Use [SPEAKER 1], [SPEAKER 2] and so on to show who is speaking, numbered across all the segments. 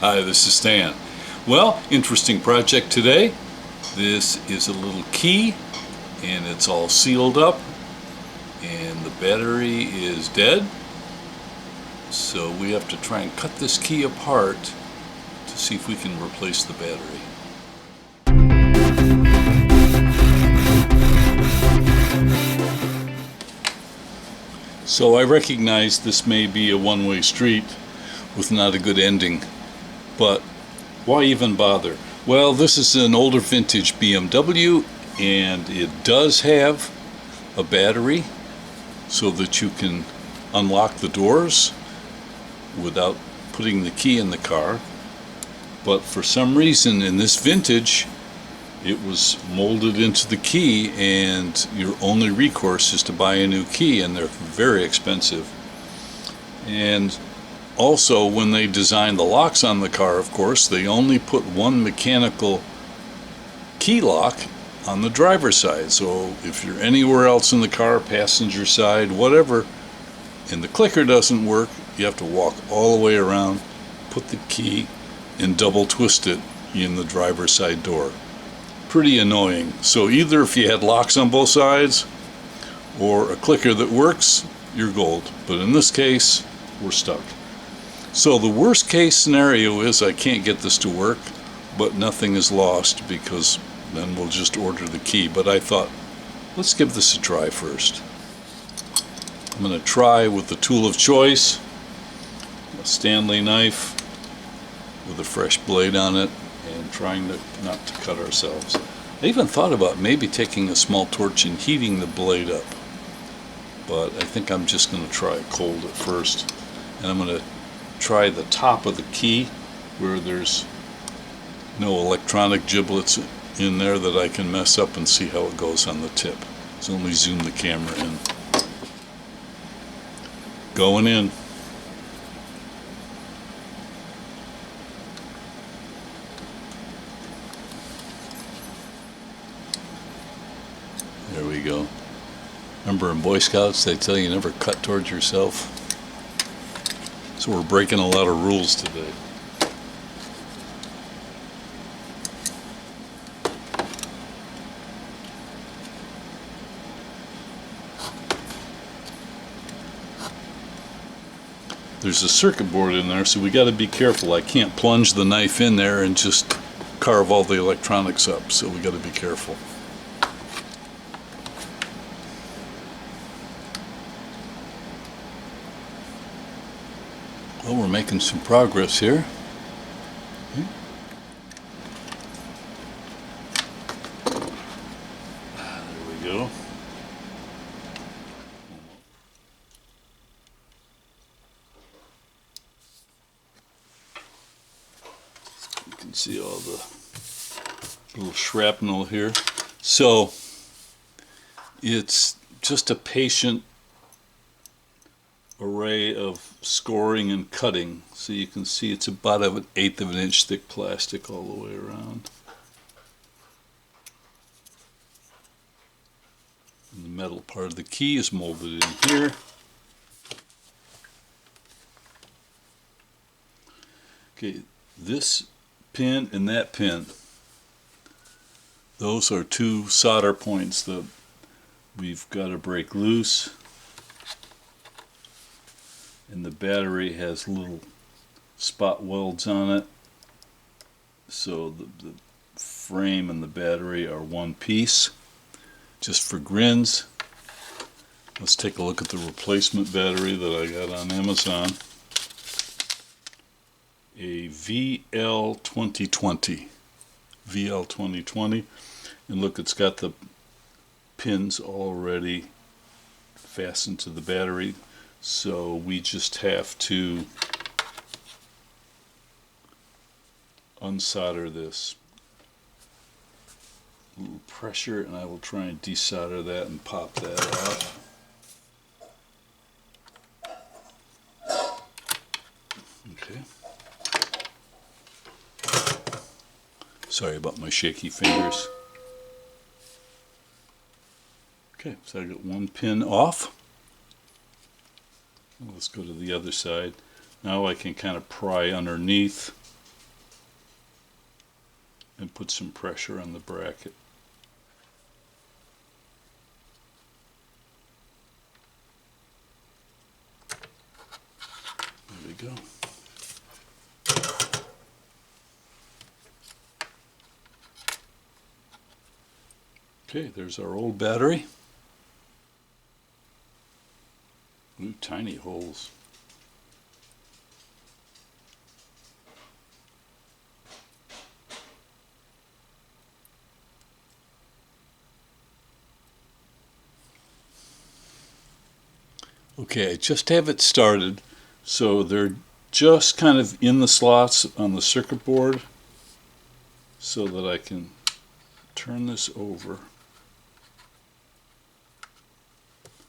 [SPEAKER 1] Hi, this is Stan. Well, interesting project today. This is a little key and it's all sealed up and the battery is dead. So we have to try and cut this key apart to see if we can replace the battery. So I recognize this may be a one-way street with not a good ending, but why even bother? Well, this is an older vintage BMW and it does have a battery so that you can unlock the doors without putting the key in the car. But for some reason in this vintage it was molded into the key and your only recourse is to buy a new key, and they're very expensive. And also, when they designed the locks on the car, of course, they only put one mechanical key lock on the driver's side. So if you're anywhere else in the car, passenger side, whatever, and the clicker doesn't work, you have to walk all the way around, put the key, and double twist it in the driver's side door. Pretty annoying. So either if you had locks on both sides or a clicker that works, you're gold. But in this case, we're stuck. So the worst case scenario is I can't get this to work, but nothing is lost because then we'll just order the key. But I thought, let's give this a try first. I'm going to try with the tool of choice, a Stanley knife with a fresh blade on it, and trying not to cut ourselves. I even thought about maybe taking a small torch and heating the blade up, but I think I'm just going to try it cold at first. And I'm going to try the top of the key where there's no electronic giblets in there that I can mess up, and see how it goes on the tip. So let me zoom the camera in. Going in. There we go. Remember in Boy Scouts they tell you never cut towards yourself? So we're breaking a lot of rules today. There's a circuit board in there, so we got to be careful. I can't plunge the knife in there and just carve all the electronics up, so we got to be careful. Well, we're making some progress here. There we go. You can see all the little shrapnel here. So it's just a patient array of scoring and cutting. So you can see it's about 1/8 of an inch thick plastic all the way around. And the metal part of the key is molded in here. Okay, this pin and that pin, those are two solder points that we've got to break loose. And the battery has little spot welds on it, so the frame and the battery are one piece. Just for grins, let's take a look at the replacement battery that I got on Amazon. A VL2020, and look, it's got the pins already fastened to the battery. So we just have to unsolder this. A little pressure and I will try and desolder that and pop that off. Okay. Sorry about my shaky fingers. Okay, so I got one pin off. Let's go to the other side. Now I can kind of pry underneath and put some pressure on the bracket. There we go. Okay, there's our old battery. Ooh, tiny holes. Okay, I just have it started, so they're just kind of in the slots on the circuit board so that I can turn this over.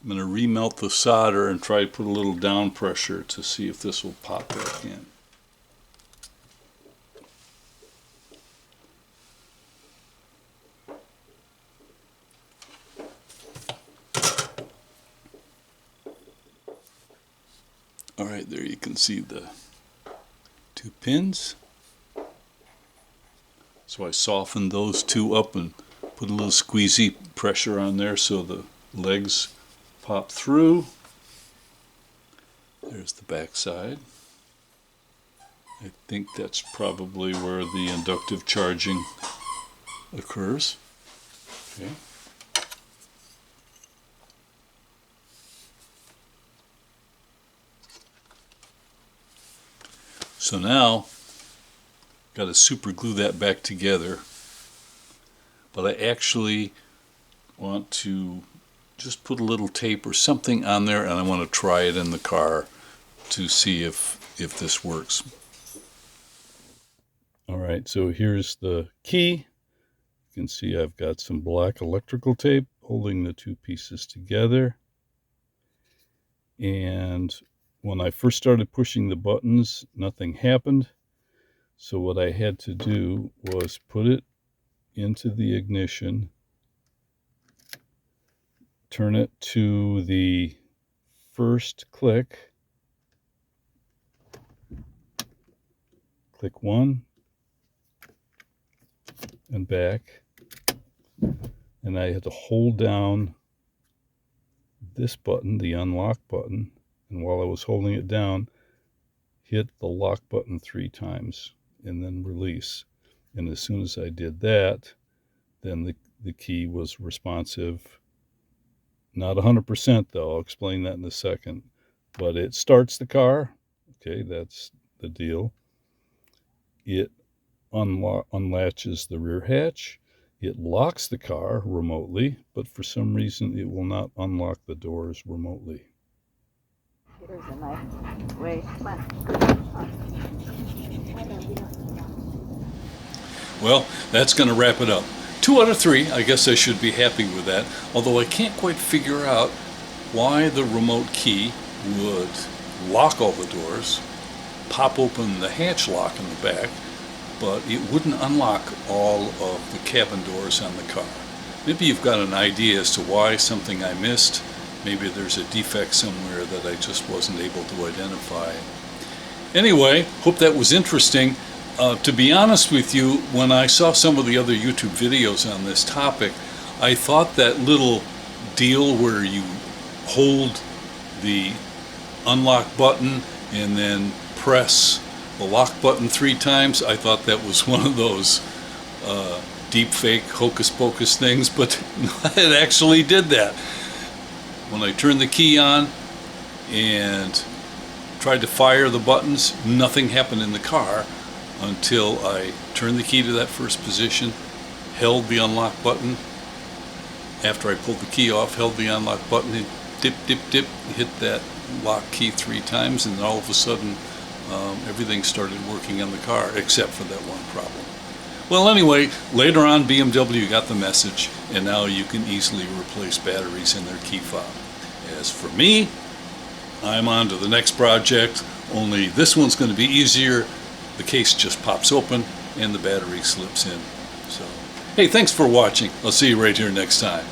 [SPEAKER 1] I'm going to remelt the solder and try to put a little down pressure to see if this will pop back in. Alright, there you can see the 2 pins. So I softened those 2 up and put a little squeezy pressure on there so the legs pop through. There's the back side. I think that's probably where the inductive charging occurs. Okay. So now, got to super glue that back together, but I actually want to just put a little tape or something on there, and I want to try it in the car to see if this works. Alright, so here's the key. You can see I've got some black electrical tape holding the 2 pieces together. And when I first started pushing the buttons, nothing happened. So what I had to do was put it into the ignition, turn it to the first click, click 1 and back, and I had to hold down this button, the unlock button, and while I was holding it down, hit the lock button 3 times and then release. And as soon as I did that, then the key was responsive. Not 100% though, I'll explain that in a second. But it starts the car. Okay, that's the deal. It unlatches the rear hatch. It locks the car remotely, but for some reason it will not unlock the doors remotely.
[SPEAKER 2] Here's a nice way. Come on.
[SPEAKER 1] Well, that's going to wrap it up. 2 out of 3, I guess I should be happy with that, although I can't quite figure out why the remote key would lock all the doors, pop open the hatch lock in the back, but it wouldn't unlock all of the cabin doors on the car. Maybe you've got an idea as to why, something I missed. Maybe there's a defect somewhere that I just wasn't able to identify. Anyway, hope that was interesting. To be honest with you, when I saw some of the other YouTube videos on this topic, I thought that little deal where you hold the unlock button and then press the lock button 3 times, I thought that was one of those deep fake hocus pocus things, but it actually did that. When I turned the key on and tried to fire the buttons, nothing happened in the car until I turned the key to that first position, held the unlock button. After I pulled the key off, held the unlock button, and dip, dip, dip, hit that lock key 3 times, and all of a sudden everything started working on the car except for that one problem. Well, anyway, later on BMW got the message, and now you can easily replace batteries in their key fob. As for me, I'm on to the next project, only this one's going to be easier. The case just pops open and the battery slips in. So, hey, thanks for watching. I'll see you right here next time.